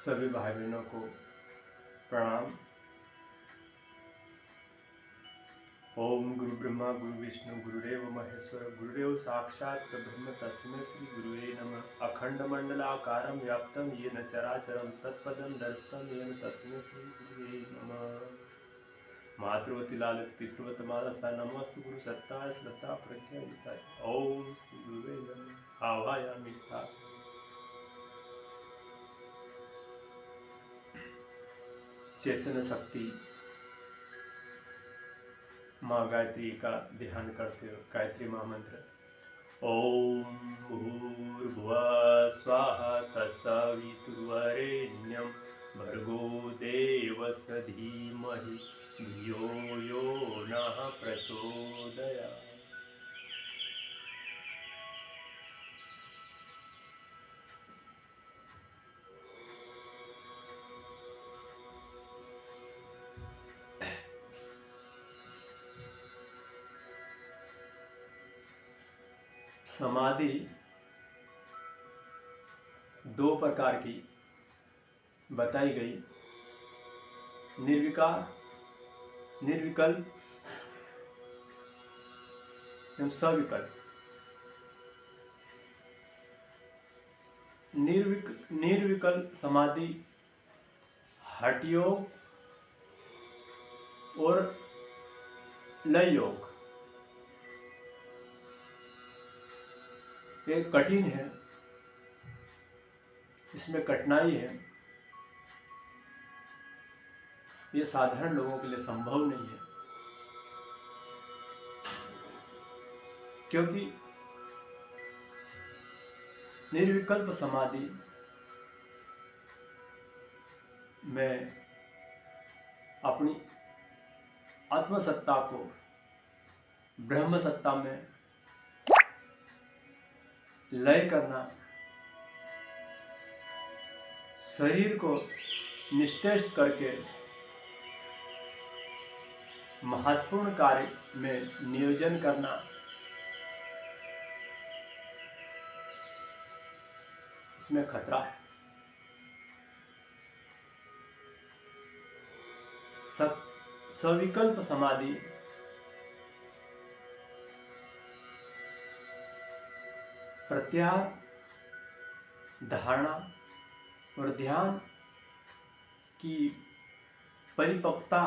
सभी भाई बहनों को प्रणाम। ओम गुरु ब्रह्मा गुरु विष्णु गुरुदेव महेश्वर गुरुदेव साक्षात् ब्रह्म तस्मै श्री गुरुवे नमः। अखंड मंडलाकारं व्याप्तं येन चराचरं तत्पदं दर्शितं येन तस्मै श्री गुरुवे नमः। मातृवती लालित पितृवत मानसा नमस्तु गुरु सत्ताय श्रद्धा प्रज्ञा गीता। ओम श्री गुरुवे नमः। आवायामि स्थापयामि। चेतन शक्ति माँ गायत्री का ध्यान करते हो। गायत्री महामंत्र ओम भूर्भुवः स्वाहा तत्सवितुर्वरेण्यं भर्गो देवस्य धीमहि धियो यो नः प्रचोदयात्। समाधि दो प्रकार की बताई गई, निर्विकार निर्विकल्प एवं सविकल्प। निर्विकल्प समाधि हठ योग और लय योग ये कठिन है, इसमें कठिनाई है, ये साधारण लोगों के लिए संभव नहीं है, क्योंकि निर्विकल्प समाधि में अपनी आत्मसत्ता को ब्रह्म सत्ता में लय करना, शरीर को निश्चेष्ट करके महत्वपूर्ण कार्य में नियोजन करना, इसमें खतरा है। सविकल्प समाधि प्रत्याहार, धारणा और ध्यान की परिपक्वता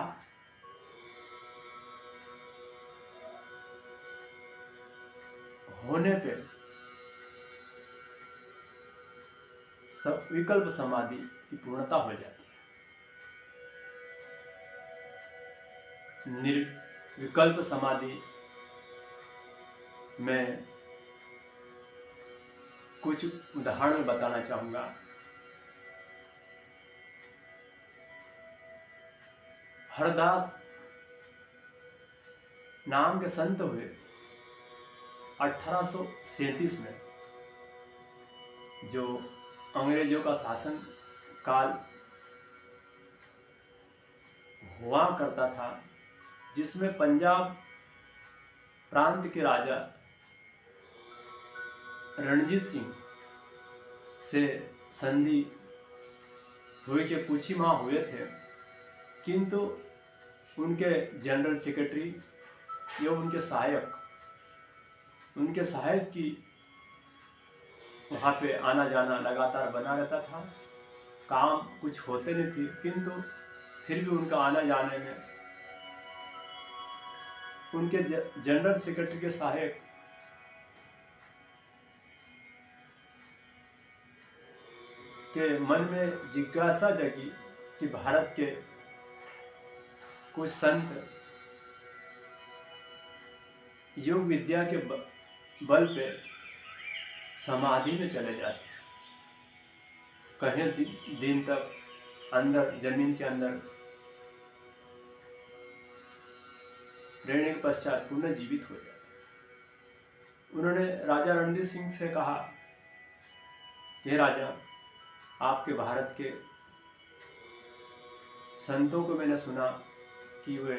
होने पे विकल्प समाधि की पूर्णता हो जाती है। निर्विकल्प समाधि में कुछ उदाहरण बताना चाहूंगा। हरदास नाम के संत हुए 1837 में, जो अंग्रेजों का शासन काल हुआ करता था, जिसमें पंजाब प्रांत के राजा रणजीत सिंह से संधि हुई के कुछ ही माह हुए थे, किंतु उनके जनरल सेक्रेटरी या उनके सहायक की वहाँ पे आना जाना लगातार बना रहता था। काम कुछ होते नहीं थे, किंतु फिर भी उनका आना जाने में उनके जनरल सेक्रेटरी के सहायक के मन में जिज्ञासा जगी कि भारत के कुछ संत योग विद्या के बल पे समाधि में चले जाते हैं, कहीं दिन तक अंदर जमीन के अंदर रहने के पश्चात पुनः जीवित हो जाते। उन्होंने राजा रणजीत सिंह से कहा, हे राजा, आपके भारत के संतों को मैंने सुना कि वे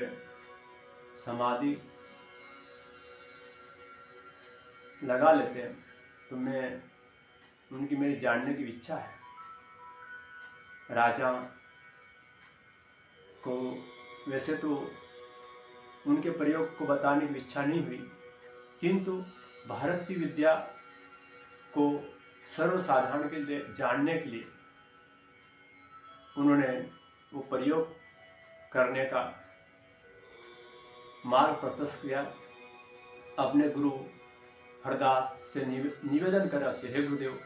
समाधि लगा लेते हैं, तो मैं उनकी मेरी जानने की इच्छा है। राजा को वैसे तो उनके प्रयोग को बताने की इच्छा नहीं हुई, किंतु भारत की विद्या को सर्वसाधारण के लिए जानने के लिए उन्होंने वो प्रयोग करने का मार्ग प्रशस्त किया। अपने गुरु हरदास से निवेदन कर रखे, हे गुरुदेव,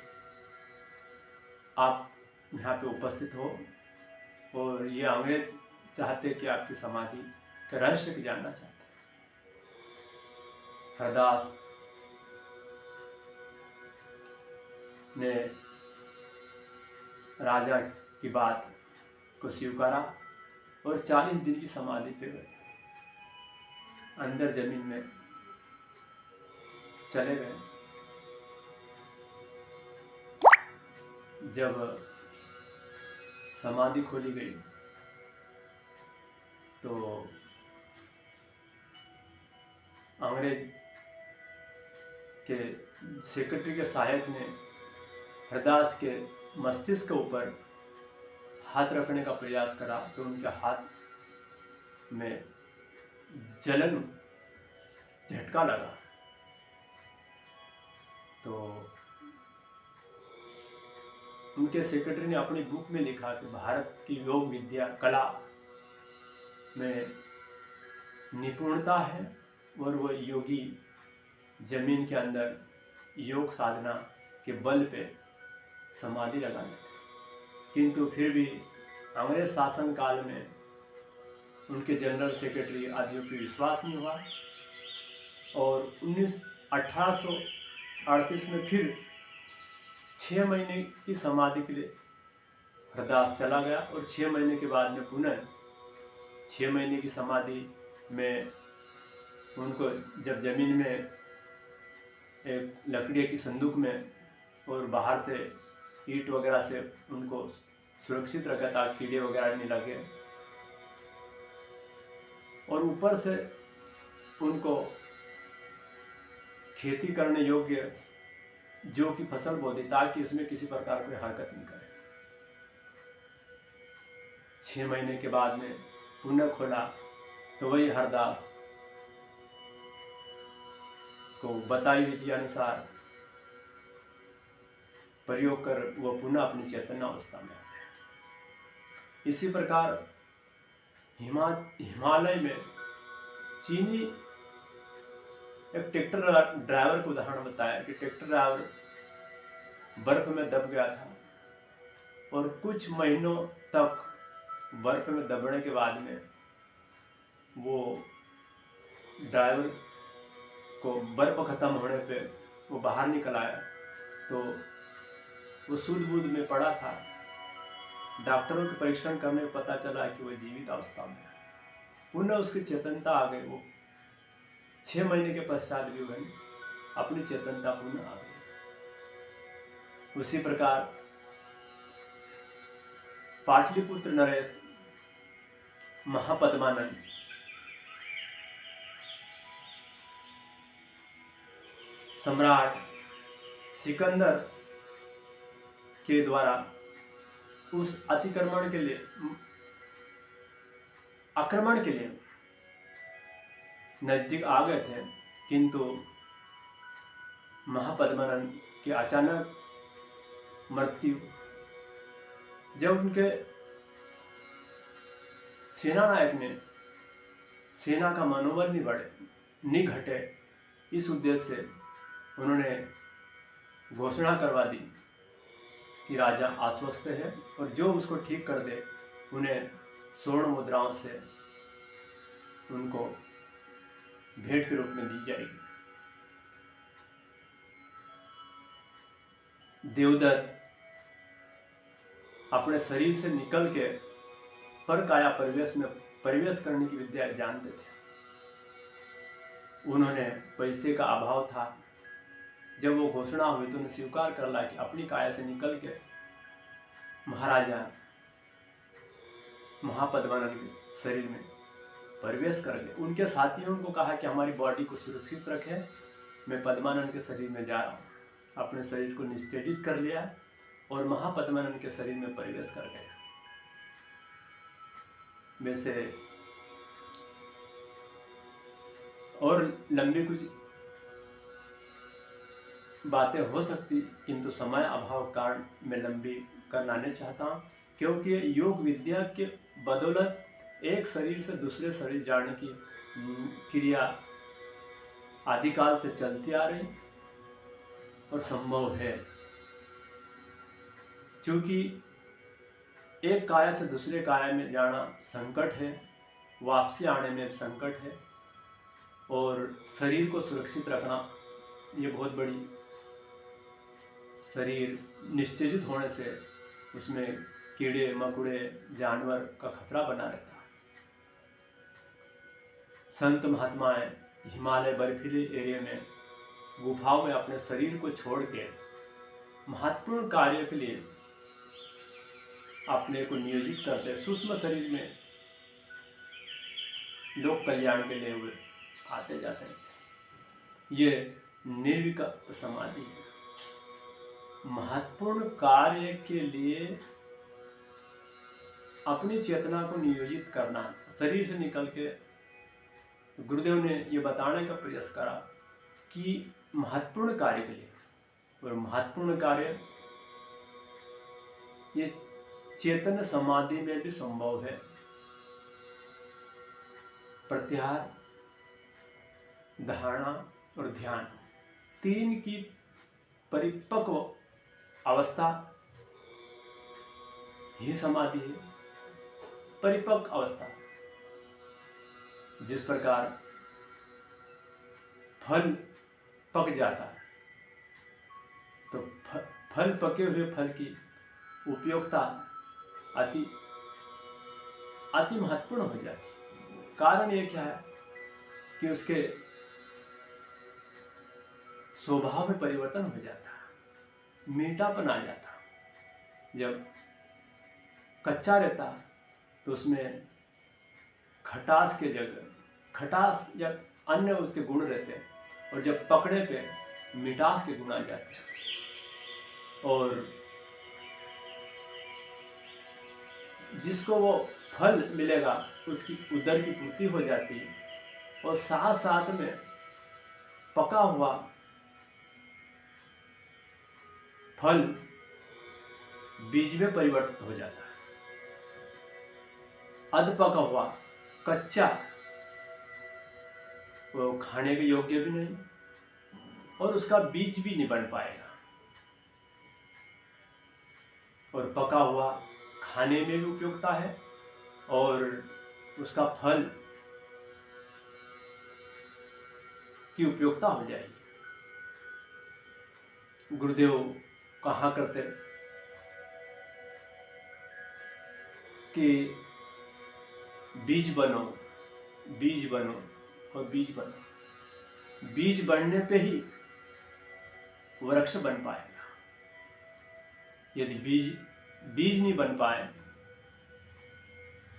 आप यहाँ पे उपस्थित हो और ये अंग्रेज चाहते कि आपकी समाधि का रहस्य को जानना चाहते। हरदास ने राजा की बात को स्वीकारा और 40 दिन की समाधि पे अंदर जमीन में चले गए। जब समाधि खोली गई तो अंग्रेज के सेक्रेटरी के सहायक ने हरदास के मस्तिष्क के ऊपर हाथ रखने का प्रयास करा तो उनके हाथ में जलन झटका लगा। तो उनके सेक्रेटरी ने अपनी बुक में लिखा कि भारत की योग विद्या कला में निपुणता है और वह योगी जमीन के अंदर योग साधना के बल पे समाधि लगा लेते। किंतु फिर भी अंग्रेज शासन काल में उनके जनरल सेक्रेटरी आदियों पर विश्वास नहीं हुआ और 1838 में फिर 6 महीने की समाधि के लिए हरदास चला गया और 6 महीने के बाद में पुनः 6 महीने की समाधि में उनको जब जमीन में एक लकड़ी की संदूक में और बाहर से ईंट वगैरह से उनको सुरक्षित रखा ताकि कीड़े वगैरह नहीं लगे और ऊपर से उनको खेती करने योग्य जौ की फसल बो दी ताकि इसमें किसी प्रकार कोई हरकत नहीं करे। 6 महीने के बाद में पुनः खोला तो वही हरदास को बताई विधि अनुसार प्रयोग कर वह पुनः अपनी चैतन्य अवस्था में आ गया। इसी प्रकार हिमालय में चीनी एक ट्रैक्टर ड्राइवर को उदाहरण बताया कि ट्रैक्टर ड्राइवर बर्फ में दब गया था और कुछ महीनों तक बर्फ में दबने के बाद में वो ड्राइवर को बर्फ खत्म होने पे वो बाहर निकल आया तो वो सूझबूझ में पड़ा था। डॉक्टरों के परीक्षण करने में पता चला कि वह जीवित अवस्था में पुनः उसकी चेतनता आ गई। वो 6 महीने के पश्चात भी वह अपनी चेतनता पुनः आ गई। उसी प्रकार पाटलिपुत्र नरेश महापद्मानंद सम्राट सिकंदर के द्वारा उस अतिक्रमण के लिए आक्रमण के लिए नजदीक आ गए थे, किंतु महापद्मानंद की अचानक मृत्यु जब उनके सेना नायक ने सेना का मनोबल नहीं घटे, इस उद्देश्य से उन्होंने घोषणा करवा दी कि राजा आश्वस्त है और जो उसको ठीक कर दे उन्हें स्वर्ण मुद्राओं से उनको भेंट के रूप में दी जाएगी। देवदत्त अपने शरीर से निकल के पर काया परिवेश में प्रवेश करने की विद्या जानते थे। उन्होंने पैसे का अभाव था, जब वो घोषणा हुई तो उन्हें स्वीकार कर ला कि अपनी काया से निकल के महाराजा महापद्मानंद के शरीर में प्रवेश कर गए। उनके साथियों को कहा कि हमारी बॉडी को सुरक्षित रखें, मैं पद्मानंद के शरीर में जा रहा हूँ। अपने शरीर को निस्तेजित कर लिया और महापद्मानंद के शरीर में प्रवेश कर गया। में से और लंबी कुछ बातें हो सकती, किंतु समय अभाव कारण मैं लंबी करना नहीं चाहता हूँ, क्योंकि योग विद्या के बदौलत एक शरीर से दूसरे शरीर जाने की क्रिया आदिकाल से चलती आ रही और संभव है। क्योंकि एक काया से दूसरे काया में जाना संकट है, वापसी आने में संकट है, और शरीर को सुरक्षित रखना ये बहुत बड़ी, शरीर निस्तेजित होने से उसमें कीड़े मकोड़े जानवर का खतरा बना रहता है। संत महात्माएं हिमालय बर्फीले एरिया में गुफाओं में अपने शरीर को छोड़ के महत्वपूर्ण कार्य के लिए अपने को नियोजित करते। सूक्ष्म शरीर में लोक कल्याण के लिए हुए आते जाते रहते। ये निर्विकल्प समाधि है। महत्वपूर्ण कार्य के लिए अपनी चेतना को नियोजित करना, शरीर से निकल के गुरुदेव ने ये बताने का प्रयास करा कि महत्वपूर्ण कार्य के लिए, और महत्वपूर्ण कार्य ये चेतन समाधि में भी संभव है। प्रत्याहार, धारणा और ध्यान, तीन की परिपक्व अवस्था ही समाधि है। परिपक्व अवस्था, जिस प्रकार फल पक जाता है तो फल पके हुए फल की उपयोगिता अति महत्वपूर्ण हो जाती है। कारण ये क्या है कि उसके स्वभाव में परिवर्तन हो जाता है, मीठापन आ जाता है। जब कच्चा रहता तो उसमें खटास के जगह खटास या अन्य उसके गुण रहते हैं, और जब पकड़े पे मिठास के गुण आ जाते हैं, और जिसको वो फल मिलेगा उसकी उदर की पूर्ति हो जाती है, और साथ साथ में पका हुआ फल बीज में परिवर्तित हो जाता है। अध पका हुआ कच्चा वो खाने के योग्य भी नहीं, और उसका बीज भी नहीं बन पाएगा, और पका हुआ खाने में भी उपयोगिता है, और उसका फल की उपयोगिता हो जाएगी। गुरुदेव कहा करते कि बीज बनो, बीज बनो और बीज बनो। बीज बनने पे ही वृक्ष बन पाएगा। यदि बीज नहीं बन पाए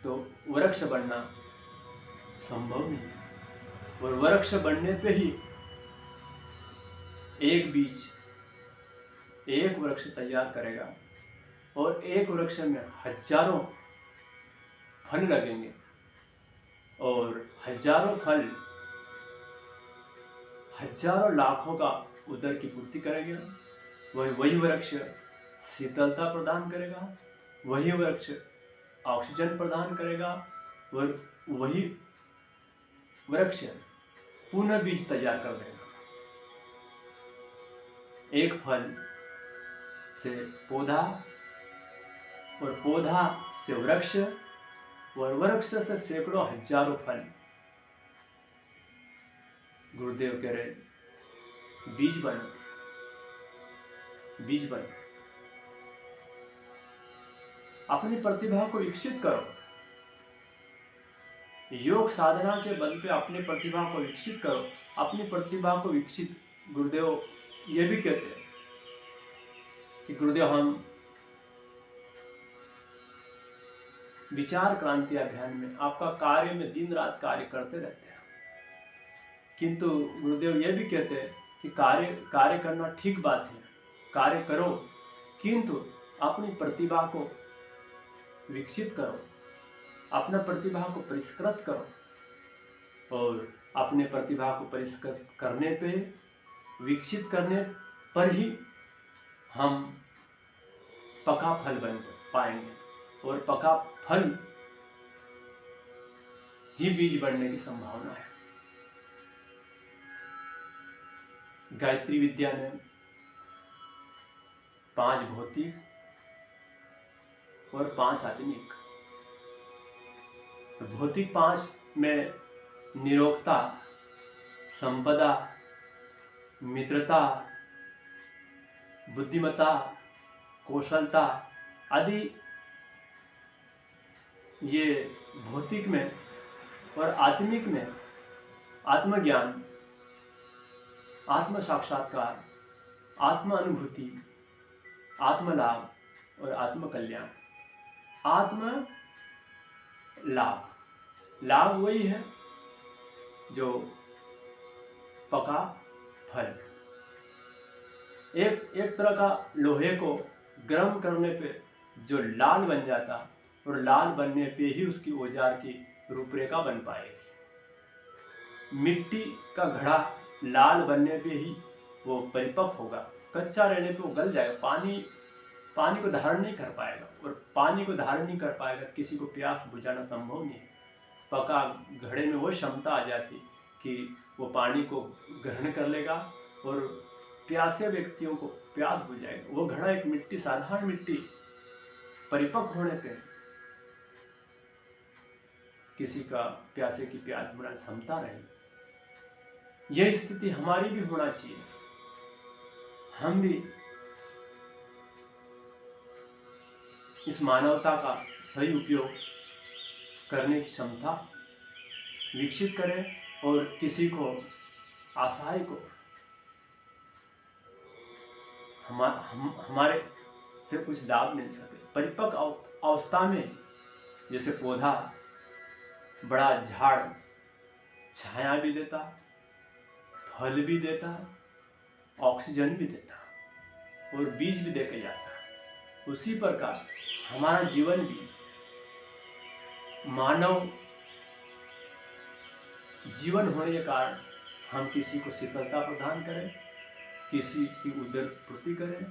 तो वृक्ष बनना संभव नहीं है। और वृक्ष बनने पे ही एक बीज एक वृक्ष तैयार करेगा, और एक वृक्ष में हजारों फल लगेंगे, और हजारों फल हजारों लाखों का उदर की पूर्ति करेंगे। वही वृक्ष शीतलता प्रदान करेगा, वही वृक्ष ऑक्सीजन प्रदान करेगा, और वही वृक्ष पुनः बीज तैयार कर देगा। एक फल से पौधा, और पौधा से वृक्ष, और वृक्ष से सैकड़ों हजारों फल। गुरुदेव कह रहे बीज बनो, बीज बनो। अपनी प्रतिभा को विकसित करो। योग साधना के बल पे अपनी प्रतिभा को विकसित करो। अपनी प्रतिभा को विकसित, गुरुदेव ये भी कहते हैं कि गुरुदेव हम विचार क्रांति अभियान में आपका कार्य में दिन रात कार्य करते रहते हैं, किंतु गुरुदेव ये भी कहते हैं कि कार्य करना ठीक बात है, कार्य करो, किंतु अपनी प्रतिभा को विकसित करो, अपना प्रतिभा को परिष्कृत करो और अपने प्रतिभा को परिष्कृत करने पे, विकसित करने पर ही हम पका फल बन पाएंगे और पका फल ही बीज बढ़ने की संभावना है। गायत्री विद्या में 5 भौतिक और 5 आत्मिक। तो भौतिक 5 में निरोगता, संपदा, मित्रता, बुद्धिमत्ता, कौशलता आदि ये भौतिक में, और आत्मिक में आत्मज्ञान, आत्म साक्षात्कार, आत्म अनुभूति, आत्मलाभ और आत्म कल्याण। आत्म लाभ, लाभ वही है जो पका फल। एक तरह का लोहे को गर्म करने पे जो लाल बन जाता, और लाल बनने पे ही उसकी औजार की रूपरेखा बन पाएगी। मिट्टी का घड़ा लाल बनने पे ही वो परिपक्व होगा, कच्चा रहने पे वो गल जाएगा, पानी को धारण नहीं कर पाएगा, और पानी को धारण नहीं कर पाएगा तो किसी को प्यास बुझाना संभव नहीं है। पका घड़े में वो क्षमता आ जाती कि वो पानी को ग्रहण कर लेगा और प्यासे व्यक्तियों को प्यास बुझाएगा। वो घड़ा एक मिट्टी, साधारण मिट्टी परिपक्व होने पे किसी का प्यासे की प्यास बुझाने क्षमता रहेगी। यह स्थिति हमारी भी होना चाहिए। हम भी इस मानवता का सही उपयोग करने की क्षमता विकसित करें और किसी को, असहाय को हमारे से कुछ लाभ मिल सके। परिपक्व अवस्था में जैसे पौधा बड़ा झाड़ छाया भी देता, फल भी देता, ऑक्सीजन भी देता और बीज भी देके जाता है, उसी प्रकार हमारा जीवन भी मानव जीवन होने के कारण हम किसी को शीतलता प्रदान करें, किसी की उदर पूर्ति करें,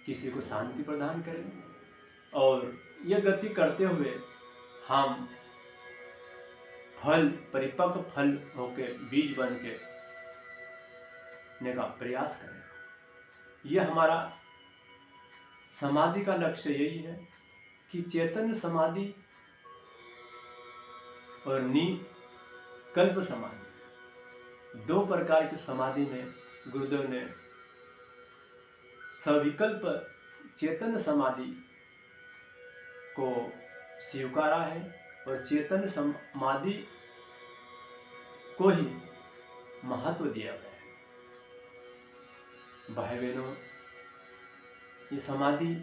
किसी को शांति प्रदान करें, और यह गति करते हुए हम फल, परिपक्व फल होके बीज बन के का प्रयास करें। यह हमारा समाधि का लक्ष्य यही है कि चैतन्य समाधि और निकल्प समाधि, 2 प्रकार की समाधि में गुरुदेव ने सविकल्प चैतन्य समाधि को स्वीकारा है और चैतन्य समाधि को ही महत्व दिया गया है। भाई बहनों, ये समाधि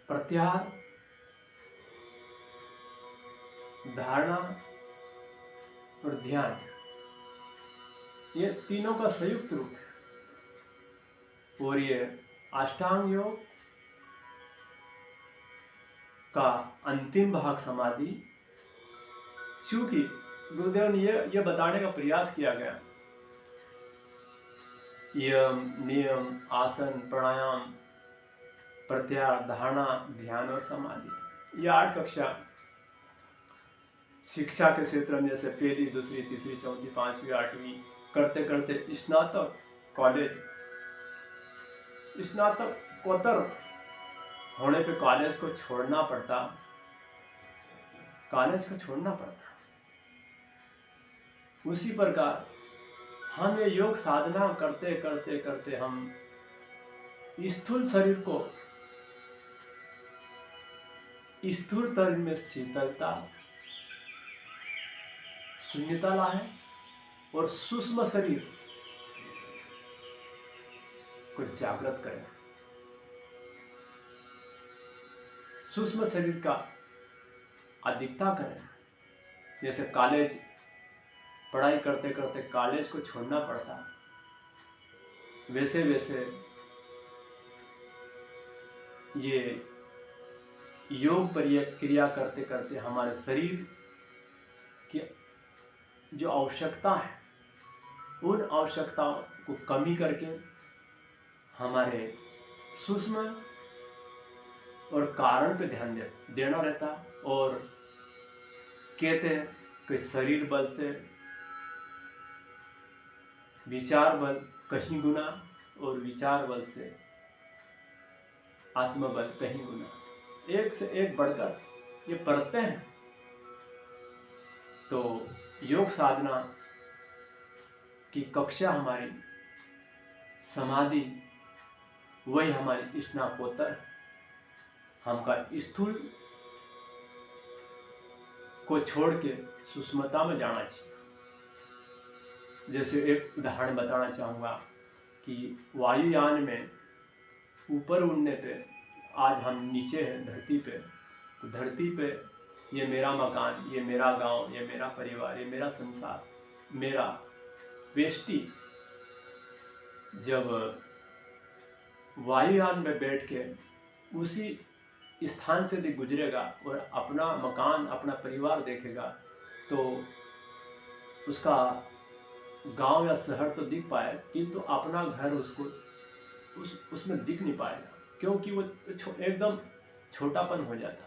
प्रत्याहार, धारणा और ध्यान, ये तीनों का संयुक्त रूप है। और ये अष्टांग योग का अंतिम भाग समाधि, क्योंकि गुरुदेव ने यह बताने का प्रयास किया गया, यम, नियम, आसन, प्राणायाम, प्रत्याहार, धारणा, ध्यान और समाधि, ये 8 कक्षा शिक्षा के क्षेत्र में जैसे 1ली, 2री, 3री, 4री, 5वीं, 8वीं करते करते स्नातक, कॉलेज, स्नातकोत्तर होने पे कॉलेज को छोड़ना पड़ता, उसी प्रकार हम ये योग साधना करते करते करते हम स्थूल शरीर को स्थूल शरीर में शीतलता, शून्यता लाए और सूक्ष्म शरीर को जागृत करें। सूक्ष्म शरीर का अधिकता करें। जैसे कॉलेज, पढ़ाई करते करते कॉलेज को छोड़ना पड़ता, वैसे वैसे ये योग क्रिया करते करते हमारे शरीर की जो आवश्यकता है उन आवश्यकताओं को कमी करके हमारे सूक्ष्म और कारण पे ध्यान देना रहता। और कहते हैं कि शरीर बल से विचार बल कहीं गुना और विचार बल से आत्मबल कहीं गुना, एक से एक बढ़कर ये परतें हैं। तो योग साधना की कक्षा हमारी समाधि वही हमारी स्नाकोत्तर हमका स्थूल को छोड़ के सूक्ष्मता में जाना चाहिए। जैसे एक उदाहरण बताना चाहूँगा कि वायुयान में ऊपर उड़ने पे, आज हम नीचे हैं धरती पे, तो धरती पे ये मेरा मकान, ये मेरा गांव, ये मेरा परिवार, ये मेरा संसार, मेरा वेष्टि जब वायुयान में बैठ के उसी स्थान से भी गुजरेगा और अपना मकान, अपना परिवार देखेगा, तो उसका गांव या शहर तो दिख पाए, किंतु अपना घर उसको उसमें दिख नहीं पाएगा, क्योंकि वो एकदम छोटापन हो जाता।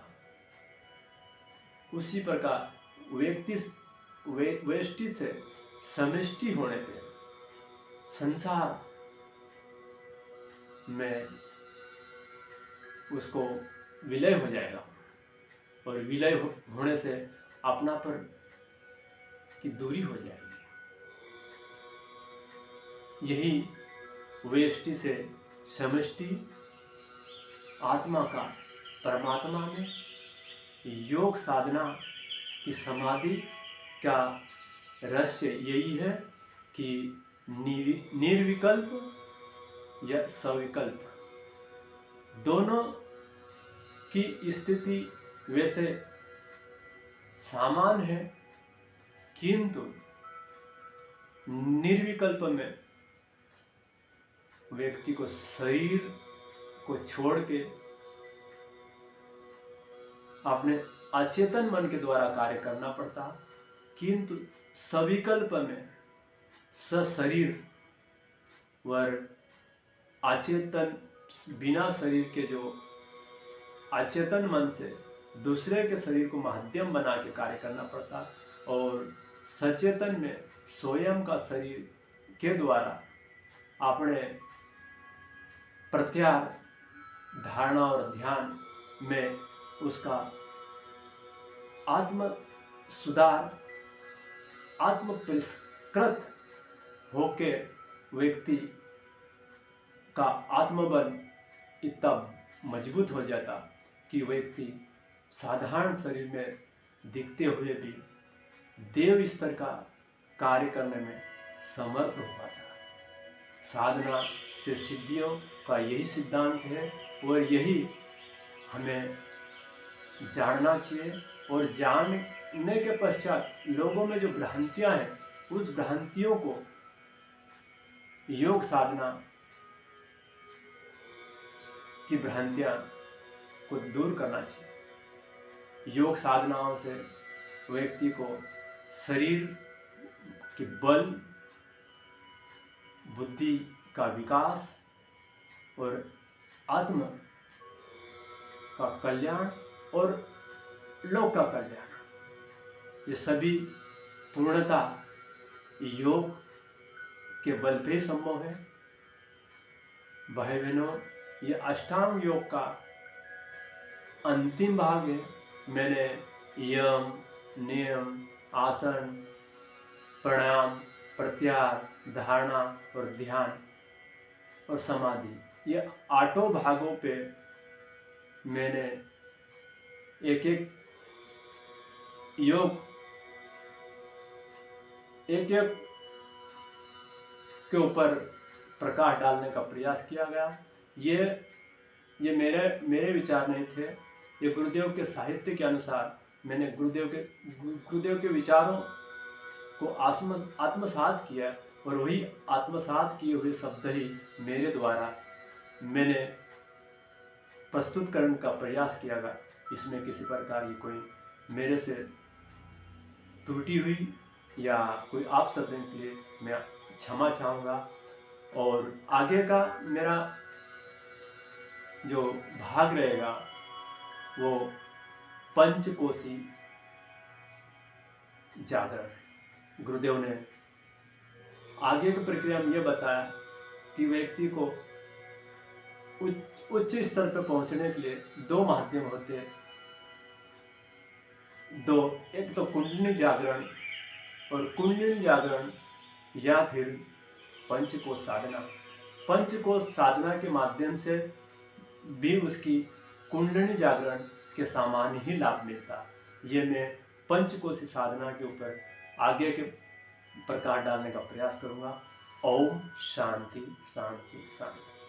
उसी प्रकार व्यष्टि से समष्टि होने पे संसार में उसको विलय हो जाएगा, और विलय होने से अपनापन की दूरी हो जाएगी। यही व्यष्टि से समष्टि आत्मा का परमात्मा में योग साधना की समाधि का रहस्य यही है कि निर्विकल्प या सविकल्प दोनों की स्थिति वैसे समान है, किंतु निर्विकल्प में व्यक्ति को शरीर को छोड़ के अपने अचेतन मन के द्वारा कार्य करना पड़ता, किंतु सविकल्प में सशरीर वर अचेतन बिना शरीर के जो अचेतन मन से दूसरे के शरीर को माध्यम बना के कार्य करना पड़ता, और सचेतन में स्वयं का शरीर के द्वारा अपने प्रत्याहार, धारणा और ध्यान में उसका आत्म सुधार, आत्म परिष्कृत होके व्यक्ति का आत्मबल इतना मजबूत हो जाता कि व्यक्ति साधारण शरीर में दिखते हुए भी देव स्तर का कार्य करने में समर्थ हो पाता। साधना से सिद्धियों का यही सिद्धांत है, और यही हमें जानना चाहिए। और जानने के पश्चात लोगों में जो भ्रांतियां हैं, उस भ्रांतियों को योग साधना की भ्रांतियां को दूर करना चाहिए। योग साधनाओं से व्यक्ति को शरीर के बल, बुद्धि का विकास और आत्मा का कल्याण और लोक का कल्याण, ये सभी पूर्णता योग के बल पे संभव है। भाई बहनों, ये अष्टांग योग का अंतिम भाग है। मैंने यम, नियम, आसन, प्राणायाम, प्रत्याहार, धारणा और ध्यान और समाधि, ये 8 भागों पे मैंने एक एक योग एक के ऊपर प्रकाश डालने का प्रयास किया गया। ये मेरे विचार नहीं थे, ये गुरुदेव के साहित्य के अनुसार मैंने गुरुदेव के विचारों को आत्मसात किया, और वही आत्मसात किए हुए शब्द ही मेरे द्वारा मैंने प्रस्तुत करने का प्रयास कियागा। इसमें किसी प्रकार की कोई मेरे से त्रुटि हुई या कोई आप शब्द के लिए मैं क्षमा चाहूँगा। और आगे का मेरा जो भाग रहेगा वो पंचकोशी जागरण। गुरुदेव ने आगे की प्रक्रिया में ये बताया कि व्यक्ति को उच्च स्तर पर पहुंचने के लिए दो माध्यम होते हैं। एक तो कुंडलिनी जागरण और कुंडलिनी जागरण या फिर पंचकोश साधना। पंचकोश साधना के माध्यम से भी उसकी कुंडलिनी जागरण के समान ही लाभ मिलता। ये मैं पंचकोशी साधना के ऊपर आगे के प्रकार डालने का प्रयास करूंगा। ओम शांति शांति शांति।